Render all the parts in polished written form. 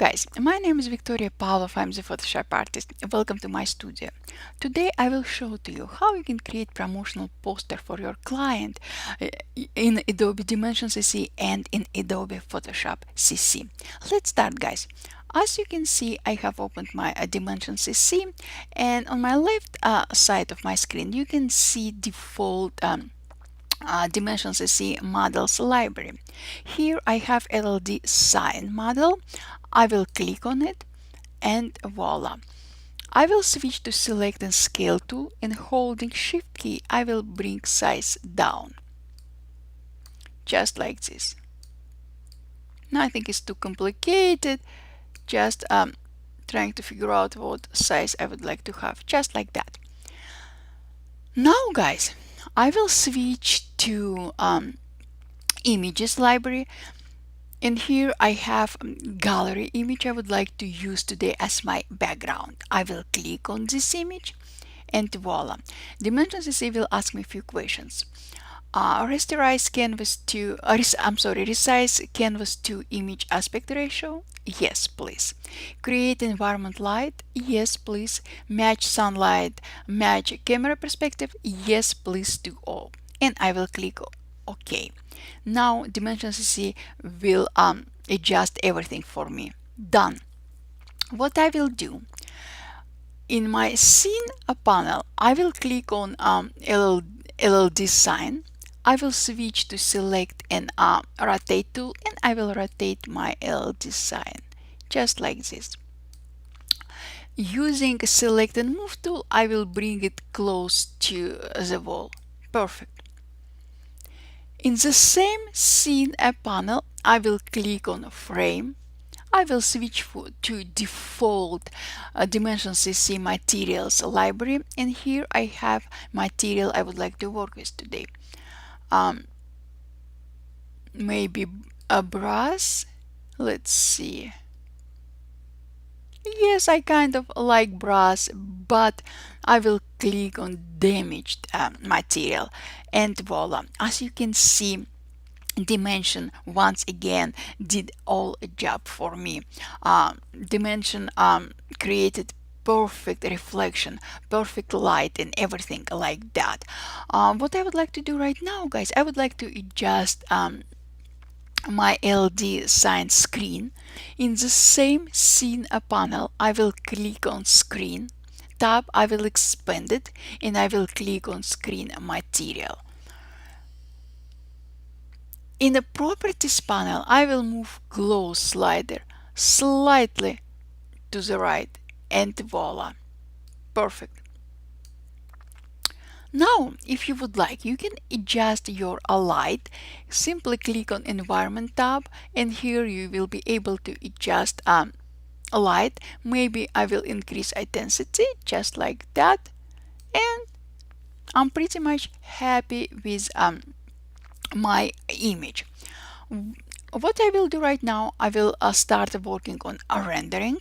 guys, my name is Victoria Pavlov. I'm the Photoshop artist. Welcome to my studio. Today I will show to you how you can create promotional poster for your client in Adobe Dimension CC and in Adobe Photoshop CC. Let's start, guys. As you can see, I have opened my Dimension CC, and on my left side of my screen you can see default Dimension CC models library. Here I have LLD sign model. I will click on it and voila. I will switch to select and scale tool, and holding shift key I will bring size down just like this. Nothing is too complicated, just trying to figure out what size I would like to have, just like that. Now guys, I will switch to images library, and here I have gallery image I would like to use today as my background. I will click on this image and voila. Dimension CC will ask me a few questions. Resize canvas to resize canvas to image aspect ratio. Yes, please. Create environment light. Yes, please. Match sunlight, match camera perspective. Yes, please, do all. And I will click OK. Now Dimension CC will adjust everything for me. Done. What I will do, in my scene panel, I will click on LLD sign. I will switch to select and rotate tool, and I will rotate my LLD sign just like this. Using select and move tool, I will bring it close to the wall. Perfect. In the same scene panel, I will click on frame. I will switch to default Dimension CC materials library, and here I have material I would like to work with today. Maybe a brass. Let's see. Yes, I kind of like brass, but I will click on damaged material, and voila. As you can see, Dimension once again did all a job for me. Dimension created perfect reflection, perfect light, and everything like that. What I would like to do right now, guys, I would like to adjust my LD sign screen. In the same scene panel, I will click on screen tab, I will expand it, and I will click on screen material. In the properties panel, I will move close slider slightly to the right, and voila, perfect. Now, if you would like, you can adjust your light. Simply click on environment tab, and here you will be able to adjust light. Maybe I will increase intensity just like that, and I'm pretty much happy with my image. What I will do right now, I will start working on rendering.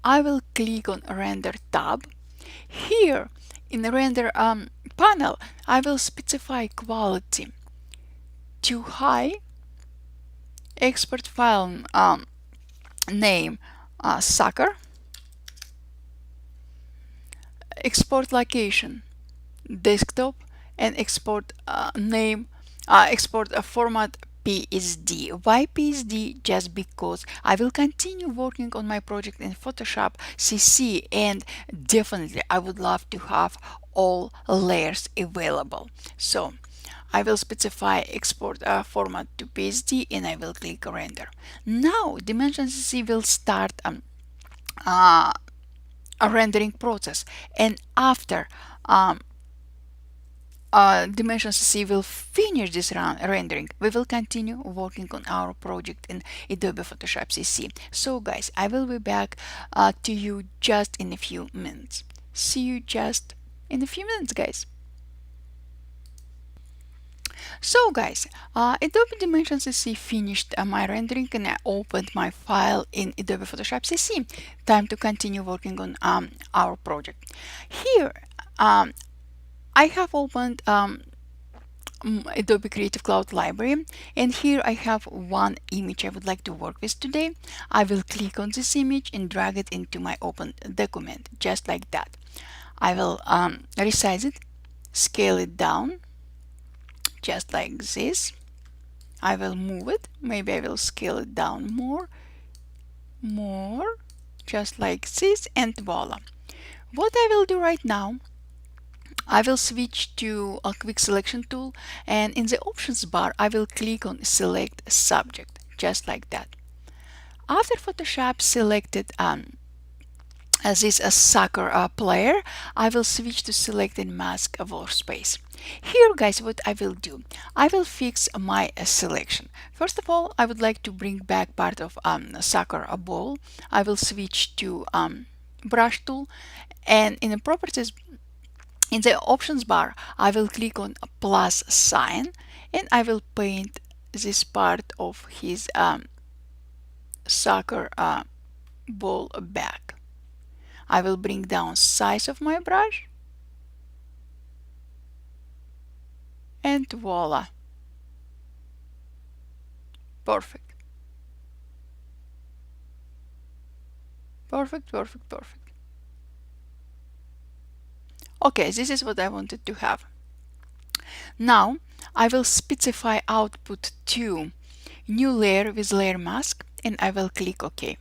I will click on render tab. Here in the render panel, I will specify quality too high, export file name sucker, export location desktop, and export name export format PSD. Why PSD? Just because I will continue working on my project in Photoshop CC, and definitely I would love to have all layers available. So I will specify export format to PSD, and I will click render. Now Dimension CC will start a rendering process, and after Dimension CC will finish this rendering, we will continue working on our project in Adobe Photoshop CC. So guys, I will be back to you just in a few minutes. See you just in a few minutes, guys. So guys, Adobe Dimension CC finished my rendering, and I opened my file in Adobe Photoshop CC. Time to continue working on our project. Here I have opened Adobe Creative Cloud library, and here I have one image I would like to work with today. I will click on this image and drag it into my open document, just like that. I will resize it, scale it down, just like this. I will move it, maybe I will scale it down more, just like this, and voila. What I will do right now, I will switch to a quick selection tool, and in the options bar I will click on select subject, just like that. After Photoshop selected as is a soccer player, I will switch to selected mask workspace. Here guys, what I will do, I will fix my selection. First of all, I would like to bring back part of soccer ball. I will switch to brush tool, and in the properties, in the options bar, I will click on a plus sign, and I will paint this part of his soccer ball back. I will bring down size of my brush, and voila. Perfect. Perfect, perfect, perfect. Okay, this is what I wanted to have. Now I will specify output to new layer with layer mask, and I will click OK.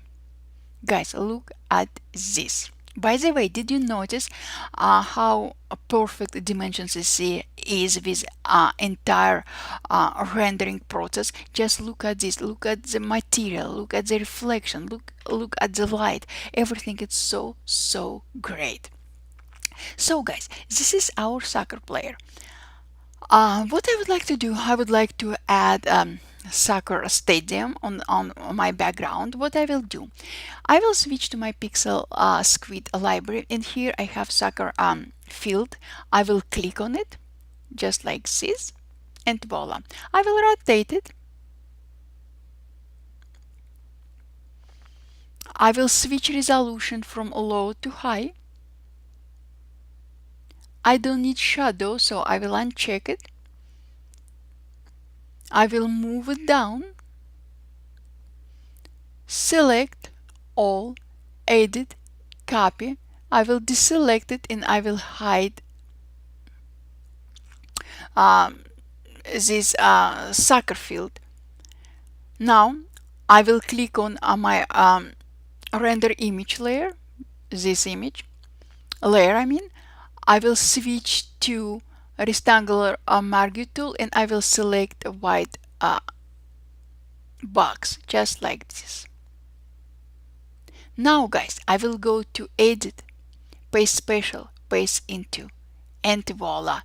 Guys, look at this. By the way, did you notice how perfect Dimension CC is with entire rendering process? Just look at this. Look at the material. Look at the reflection. Look at the light. Everything is so great. So guys, this is our soccer player. What I would like to do, I would like to add soccer stadium on my background. What I will do, I will switch to my pixel squid library, and here I have soccer field. I will click on it just like this, and voila. I will rotate it. I will switch resolution from low to high. I don't need shadow, so I will uncheck it. I will move it down, select all, edit, copy. I will deselect it, and I will hide this soccer field. Now I will click on my render image layer, this image layer I mean. I will switch to rectangular marquee tool, and I will select a white box, just like this. Now guys, I will go to edit, paste special, paste into, and voila.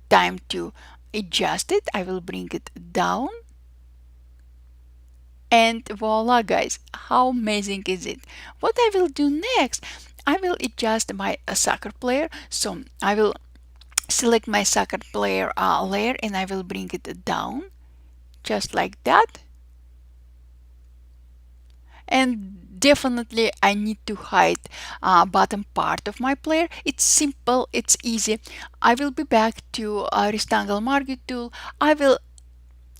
Time to adjust it. I will bring it down, and voila guys, how amazing is it? What I will do next, I will adjust my soccer player. So I will select my soccer player layer, and I will bring it down just like that. And definitely I need to hide bottom part of my player. It's simple, it's easy. I will be back to rectangle marquee tool. I will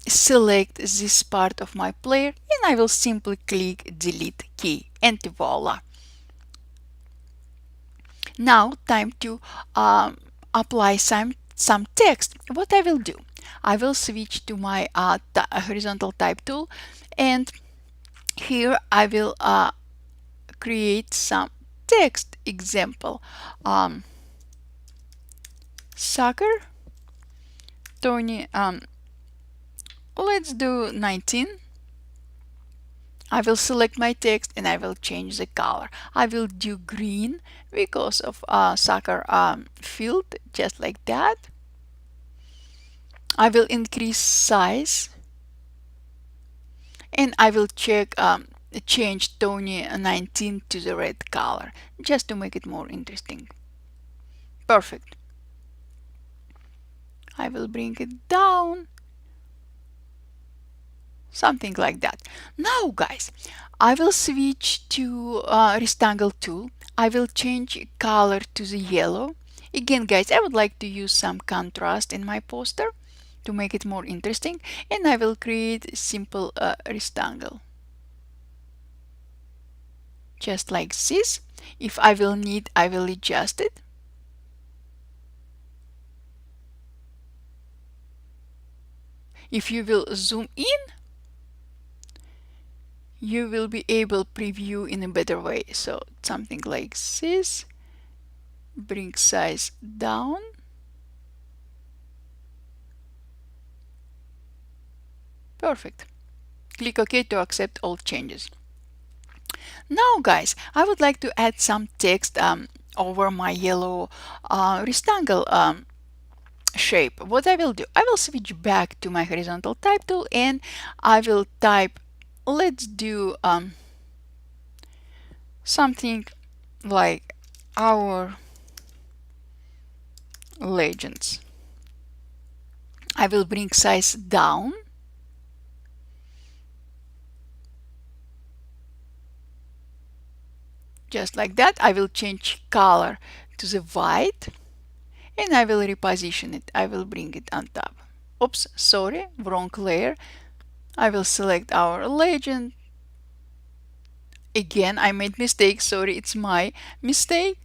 select this part of my player, and I will simply click delete key, and voila. Now time to apply some text. What I will do, I will switch to my horizontal type tool, and here I will create some text example. Soccer Tony, let's do 19. I will select my text, and I will change the color. I will do green because of soccer field, just like that. I will increase size, and I will change Tony 19 to the red color, just to make it more interesting. Perfect. I will bring it down, something like that. Now guys, I will switch to rectangle tool. I will change color to the yellow. Again guys, I would like to use some contrast in my poster. to make it more interesting, and I will create a simple rectangle. Just like this. If I will need, I will adjust it. If you will zoom in, you will be able to preview in a better way. So something like this. Bring size down. Perfect. Click OK to accept all changes. Now guys, I would like to add some text over my yellow rectangle shape. What I will do, I will switch back to my horizontal type tool and I will type, let's do something like our legends. I will bring size down. Just like that. I will change color to the white and I will reposition it. I will bring it on top. Oops, sorry, wrong layer. I will select our legend. Again, I made mistake. Sorry, it's my mistake.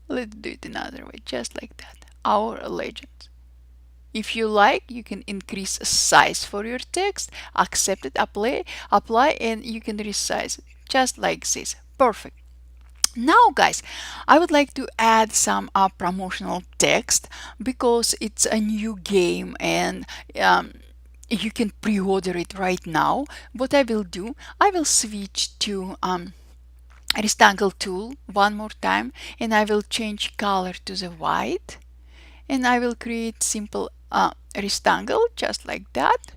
Let's do it another way, just like that. Our legend. If you like, you can increase size for your text, accept it, apply, and you can resize it, just like this. Perfect. Now guys, I would like to add some promotional text because it's a new game and you can pre-order it right now. What I will do, I will switch to rectangle tool one more time and I will change color to the white and I will create simple rectangle just like that.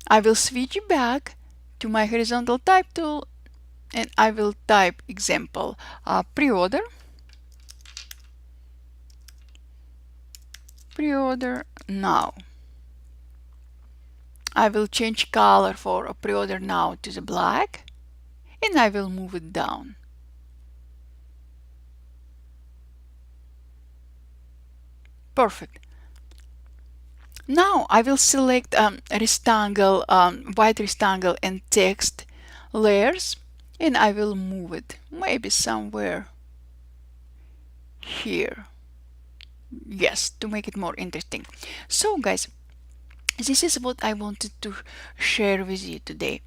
I will switch back to my horizontal type tool and I will type example pre-order now. I will change color for a pre-order now to the black and I will move it down. Perfect. Now I will select rectangle, white rectangle and text layers and I will move it maybe somewhere here. Yes, to make it more interesting. So guys, this is what I wanted to share with you today.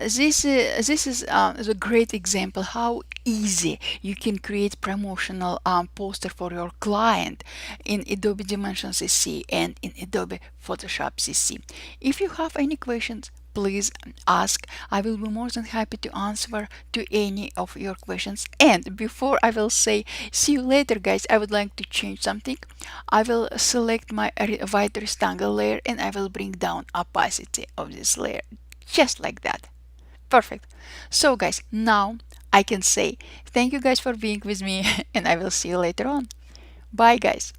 This is a great example how easy you can create promotional poster for your client in Adobe Dimension CC and in Adobe Photoshop CC. If you have any questions, please ask. I will be more than happy to answer to any of your questions. And before I will say see you later guys, I would like to change something. I will select my white rectangle layer and I will bring down opacity of this layer just like that. Perfect. So guys, now I can say thank you guys for being with me and I will see you later on. Bye guys.